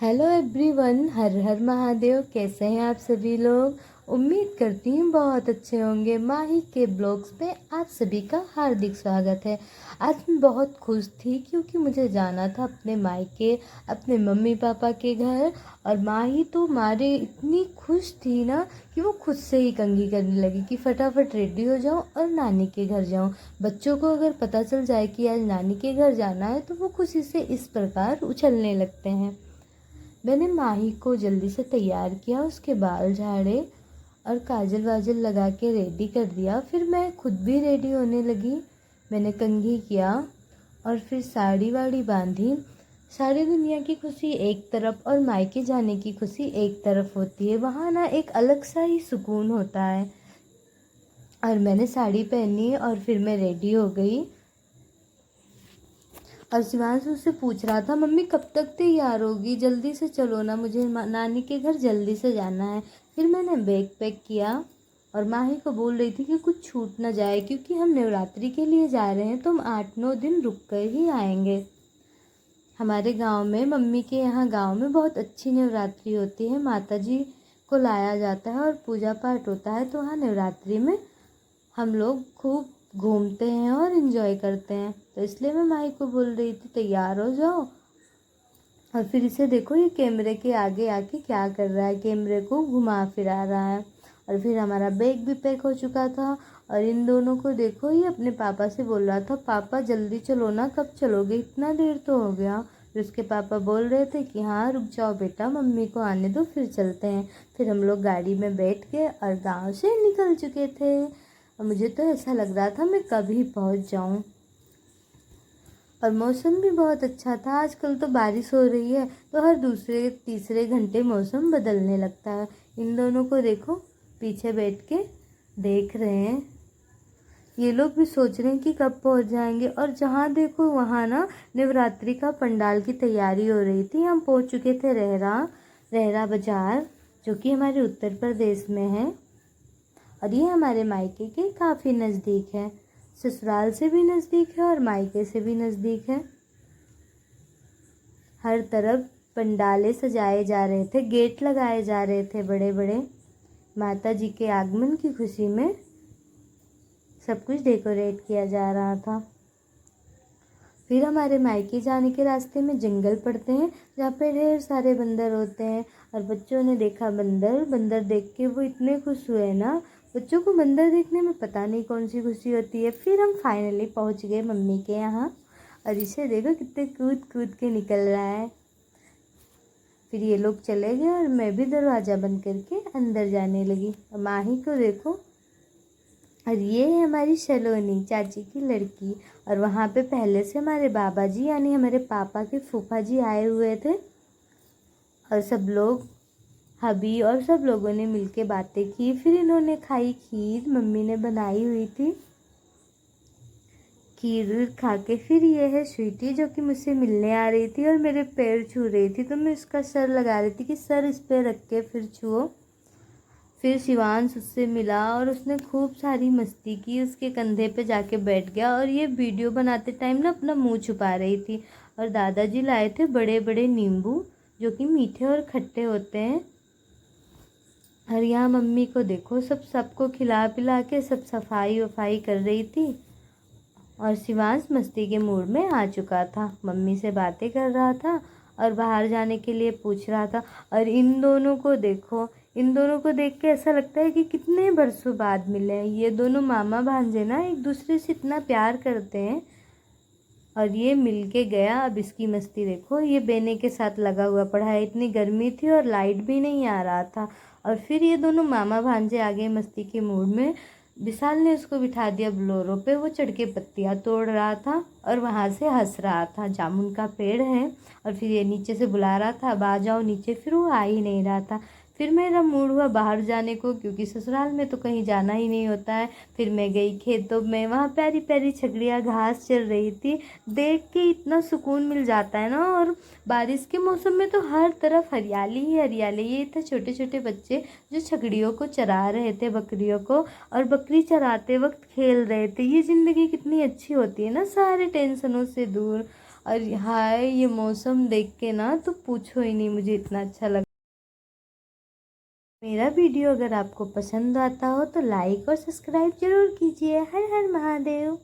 Hello everyone, हर हर महादेव। कैसे हैं आप सभी लोग? उम्मीद करती हूँ बहुत अच्छे होंगे। माही के ब्लॉग्स पे आप सभी का हार्दिक स्वागत है। आज मैं बहुत खुश थी क्योंकि मुझे जाना था अपने मायके, अपने मम्मी पापा के घर। और माही तो मारे इतनी खुश थी ना कि वो खुद से ही कंघी करने लगी कि फटाफट रेडी हो जाऊँ और नानी के घर जाऊँ। बच्चों को अगर पता चल जाए कि आज नानी के घर जाना है तो वो खुशी से इस प्रकार उछलने लगते हैं। मैंने माही को जल्दी से तैयार किया, उसके बाल झाड़े और काजल वाजल लगा के रेडी कर दिया। फिर मैं खुद भी रेडी होने लगी। मैंने कंघी किया और फिर साड़ी वाड़ी बांधी। सारी दुनिया की खुशी एक तरफ और मायके जाने की खुशी एक तरफ होती है। वहाँ ना एक अलग सा ही सुकून होता है। और मैंने साड़ी पहनी और फिर मैं रेडी हो गई। और शिवांश उससे पूछ रहा था, मम्मी कब तक तैयार होगी? जल्दी से चलो ना, मुझे नानी के घर जल्दी से जाना है। फिर मैंने बैग पैक किया और माही को बोल रही थी कि कुछ छूट ना जाए क्योंकि हम नवरात्रि के लिए जा रहे हैं तो हम 8-9 दिन रुक कर ही आएंगे। हमारे गांव में, मम्मी के यहाँ गांव में बहुत अच्छी नवरात्रि होती है। माता जी को लाया जाता है और पूजा पाठ होता है। तो वहाँ नवरात्रि में हम लोग खूब घूमते हैं और इन्जॉय करते हैं। तो इसलिए मैं माही को बोल रही थी तैयार हो जाओ। और फिर इसे देखो, ये कैमरे के आगे आके क्या कर रहा है, कैमरे को घुमा फिरा रहा है। और फिर हमारा बैग भी पैक हो चुका था। और इन दोनों को देखो, ये अपने पापा से बोल रहा था, पापा जल्दी चलो ना, कब चलोगे? इतना देर तो हो गया। फिर उसके पापा बोल रहे थे कि हाँ रुक जाओ बेटा, मम्मी को आने दो फिर चलते हैं। फिर हम लोग गाड़ी में बैठ के और गाँव से निकल चुके थे। और मुझे तो ऐसा लग रहा था मैं कभी पहुंच जाऊं। और मौसम भी बहुत अच्छा था। आजकल तो बारिश हो रही है तो हर दूसरे तीसरे घंटे मौसम बदलने लगता है। इन दोनों को देखो, पीछे बैठ के देख रहे हैं। ये लोग भी सोच रहे हैं कि कब पहुंच जाएंगे। और जहाँ देखो वहाँ ना नवरात्रि का पंडाल की तैयारी हो रही थी। हम पहुंच चुके थे रहरा बाजार, जो कि हमारे उत्तर प्रदेश में है। और ये हमारे मायके के काफ़ी नज़दीक है। ससुराल से भी नज़दीक है और मायके से भी नज़दीक है। हर तरफ पंडाले सजाए जा रहे थे, गेट लगाए जा रहे थे बड़े बड़े। माता जी के आगमन की खुशी में सब कुछ डेकोरेट किया जा रहा था। फिर हमारे मायके जाने के रास्ते में जंगल पड़ते हैं जहाँ पे ढेर सारे बंदर होते हैं। और बच्चों ने देखा बंदर देख के वो इतने खुश हुए ना। बच्चों को बंदर देखने में पता नहीं कौन सी खुशी होती है। फिर हम फाइनली पहुँच गए मम्मी के यहाँ। और इसे देखो कितने कूद कूद के निकल रहा है। फिर ये लोग चले गए और मैं भी दरवाज़ा बंद करके अंदर जाने लगी। और माही को देखो, और ये है हमारी सलोनी, चाची की लड़की। और वहाँ पे पहले से हमारे बाबा जी यानी हमारे पापा के फूफा जी आए हुए थे। और सब लोग, हबी और सब लोगों ने मिलके बातें की। फिर इन्होंने खाई खीर, मम्मी ने बनाई हुई थी। खीर खा के फिर ये है स्वीटी, जो कि मुझसे मिलने आ रही थी और मेरे पैर छू रही थी। तो मैं इसका सर लगा रही थी कि सर इस पे रख के फिर छुओ। फिर शिवांश उससे मिला और उसने खूब सारी मस्ती की, उसके कंधे पे जाके बैठ गया। और ये वीडियो बनाते टाइम ना अपना मुंह छुपा रही थी। और दादाजी लाए थे बड़े बड़े नींबू, जो कि मीठे और खट्टे होते हैं। और यहाँ मम्मी को देखो, सबको खिला पिला के सब सफाई वफाई कर रही थी। और शिवांश मस्ती के मूड में आ चुका था, मम्मी से बातें कर रहा था और बाहर जाने के लिए पूछ रहा था। और इन दोनों को देखो, इन दोनों को देख के ऐसा लगता है कि कितने बरसों बाद मिले हैं। ये दोनों मामा भांजे ना एक दूसरे से इतना प्यार करते हैं। और ये मिलके गया। अब इसकी मस्ती देखो, ये बेने के साथ लगा हुआ पड़ा है। इतनी गर्मी थी और लाइट भी नहीं आ रहा था। और फिर ये दोनों मामा भांजे आ गए मस्ती के मूड में। विशाल ने उसको बिठा दिया बोलेरो पे, वो चढ़ के पत्तियाँ तोड़ रहा था और वहाँ से हंस रहा था। जामुन का पेड़ है। और फिर ये नीचे से बुला रहा था, अब आ जाओ नीचे, फिर वो आ ही नहीं रहा था। फिर मेरा मूड हुआ बाहर जाने को, क्योंकि ससुराल में तो कहीं जाना ही नहीं होता है। फिर मैं गई खेतों में, वहाँ प्यारी प्यारी छकड़ियाँ घास चल रही थी। देख के इतना सुकून मिल जाता है ना। और बारिश के मौसम में तो हर तरफ हरियाली ही हरियाली। ये थे छोटे छोटे बच्चे जो छकड़ियों को चरा रहे थे, बकरियों को। और बकरी चराते वक्त खेल रहे थे। ये ज़िंदगी कितनी अच्छी होती है ना, सारे टेंशनों से दूर। और हाय ये मौसम देख के ना तो पूछो ही नहीं, मुझे इतना अच्छा लगा। मेरा वीडियो अगर आपको पसंद आता हो तो लाइक और सब्सक्राइब जरूर कीजिए। हर हर महादेव।